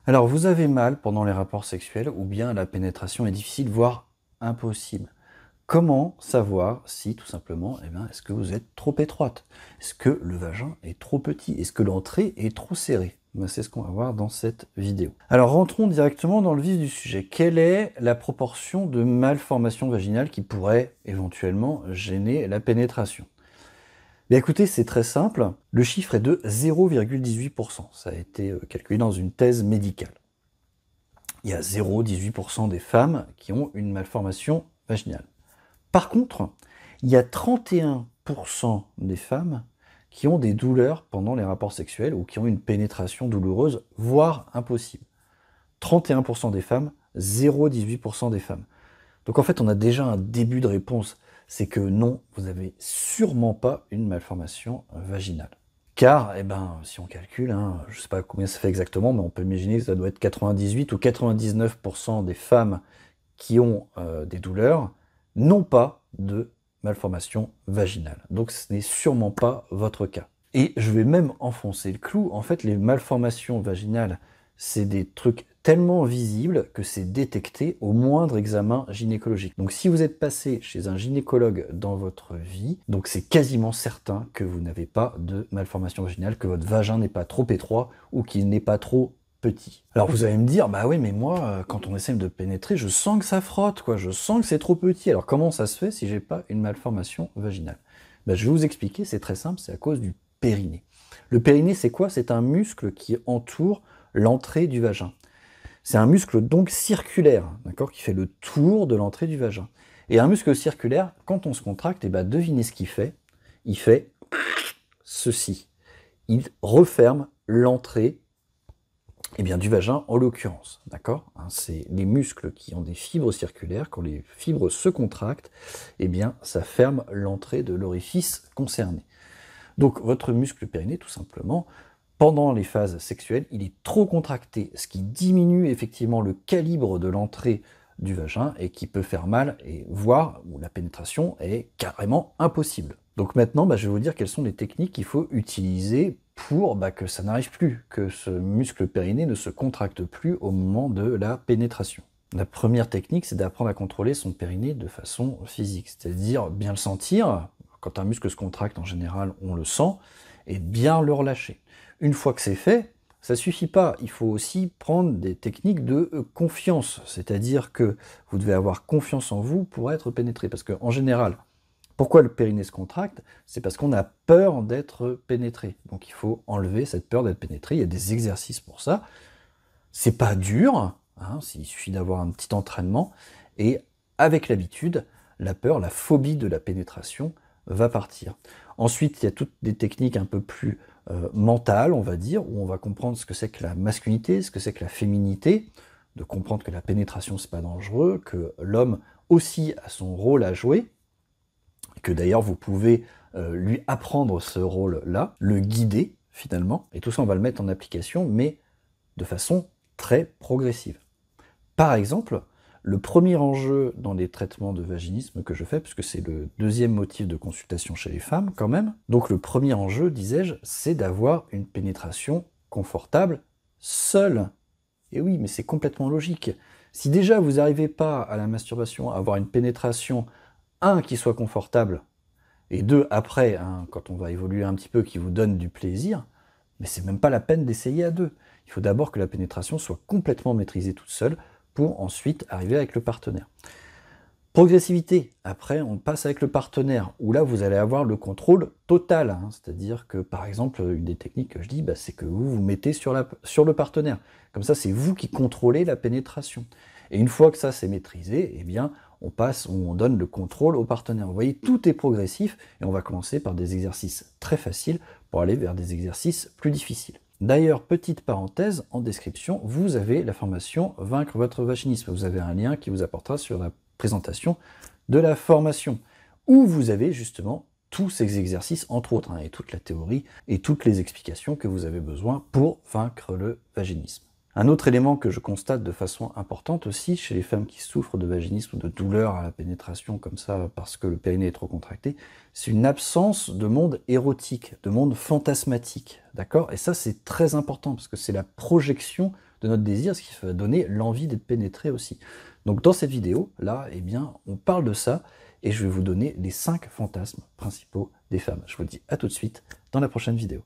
Alors, vous avez mal pendant les rapports sexuels ou bien la pénétration est difficile, voire impossible. Comment savoir si, tout simplement, est-ce que vous êtes trop étroite? Est-ce que le vagin est trop petit? Est-ce que l'entrée est trop serrée? C'est ce qu'on va voir dans cette vidéo. Alors, rentrons directement dans le vif du sujet. Quelle est la proportion de malformations vaginales qui pourrait éventuellement gêner la pénétration? Bien écoutez, c'est très simple. Le chiffre est de 0,18%. Ça a été calculé dans une thèse médicale. Il y a 0,18% des femmes qui ont une malformation vaginale. Par contre, il y a 31% des femmes qui ont des douleurs pendant les rapports sexuels ou qui ont une pénétration douloureuse, voire impossible. 31% des femmes, 0,18% des femmes. Donc en fait, on a déjà un début de réponse. C'est que non, vous n'avez sûrement pas une malformation vaginale. Car, si on calcule, je ne sais pas combien ça fait exactement, mais on peut imaginer que ça doit être 98 ou 99% des femmes qui ont des douleurs n'ont pas de malformation vaginale. Donc ce n'est sûrement pas votre cas. Et je vais même enfoncer le clou. En fait, les malformations vaginales, c'est des trucs tellement visibles que c'est détecté au moindre examen gynécologique. Donc si vous êtes passé chez un gynécologue dans votre vie, donc c'est quasiment certain que vous n'avez pas de malformation vaginale, que votre vagin n'est pas trop étroit ou qu'il n'est pas trop petit. Alors vous allez me dire, bah oui, mais moi, quand on essaie de pénétrer, je sens que ça frotte, quoi, je sens que c'est trop petit. Alors comment ça se fait si j'ai pas une malformation vaginale? Je vais vous expliquer, c'est très simple, c'est à cause du périnée. Le périnée, c'est quoi? C'est un muscle qui entoure l'entrée du vagin. C'est un muscle donc circulaire, d'accord, qui fait le tour de l'entrée du vagin. Et un muscle circulaire, quand on se contracte, devinez ce qu'il fait. Il fait ceci. Il referme l'entrée du vagin en l'occurrence, d'accord? C'est les muscles qui ont des fibres circulaires, quand les fibres se contractent, ça ferme l'entrée de l'orifice concerné. Donc votre muscle périnée, tout simplement, pendant les phases sexuelles, il est trop contracté, ce qui diminue effectivement le calibre de l'entrée du vagin et qui peut faire mal, et voire où la pénétration est carrément impossible. Donc maintenant, je vais vous dire quelles sont les techniques qu'il faut utiliser pour que ça n'arrive plus, que ce muscle périnée ne se contracte plus au moment de la pénétration. La première technique, c'est d'apprendre à contrôler son périnée de façon physique, c'est-à-dire bien le sentir. Quand un muscle se contracte, en général, on le sent, et bien le relâcher. Une fois que c'est fait, ça suffit pas. Il faut aussi prendre des techniques de confiance, c'est-à-dire que vous devez avoir confiance en vous pour être pénétré. Parce qu'en général, pourquoi le périnée se contracte? C'est parce qu'on a peur d'être pénétré. Donc il faut enlever cette peur d'être pénétré. Il y a des exercices pour ça. C'est pas dur, il suffit d'avoir un petit entraînement. Et avec l'habitude, la peur, la phobie de la pénétration va partir. Ensuite, il y a toutes des techniques un peu plus mentales, on va dire, où on va comprendre ce que c'est que la masculinité, ce que c'est que la féminité, de comprendre que la pénétration, c'est pas dangereux, que l'homme aussi a son rôle à jouer, que d'ailleurs vous pouvez lui apprendre ce rôle-là, le guider finalement, et tout ça on va le mettre en application, mais de façon très progressive. Par exemple, le premier enjeu dans les traitements de vaginisme que je fais, puisque c'est le deuxième motif de consultation chez les femmes quand même, donc le premier enjeu, disais-je, c'est d'avoir une pénétration confortable seule. Et oui, mais c'est complètement logique. Si déjà vous n'arrivez pas à la masturbation à avoir une pénétration, un, qui soit confortable, et deux, après, quand on va évoluer un petit peu, qui vous donne du plaisir, mais c'est même pas la peine d'essayer à deux. Il faut d'abord que la pénétration soit complètement maîtrisée toute seule, pour ensuite arriver avec le partenaire. Progressivité, après on passe avec le partenaire, où là vous allez avoir le contrôle total, c'est-à-dire que par exemple, une des techniques que je dis, c'est que vous vous mettez sur le partenaire. Comme ça, c'est vous qui contrôlez la pénétration. Et une fois que ça c'est maîtrisé, on donne le contrôle au partenaire. Vous voyez, tout est progressif, et on va commencer par des exercices très faciles, pour aller vers des exercices plus difficiles. D'ailleurs, petite parenthèse, en description, vous avez la formation Vaincre votre vaginisme. Vous avez un lien qui vous apportera sur la présentation de la formation, où vous avez justement tous ces exercices, entre autres, et toute la théorie et toutes les explications que vous avez besoin pour vaincre le vaginisme. Un autre élément que je constate de façon importante aussi chez les femmes qui souffrent de vaginisme ou de douleur à la pénétration comme ça parce que le périnée est trop contracté, c'est une absence de monde érotique, de monde fantasmatique, d'accord? Et ça c'est très important parce que c'est la projection de notre désir, ce qui va donner l'envie d'être pénétré aussi. Donc dans cette vidéo, là, eh bien, on parle de ça, et je vais vous donner les 5 fantasmes principaux des femmes. Je vous dis à tout de suite dans la prochaine vidéo.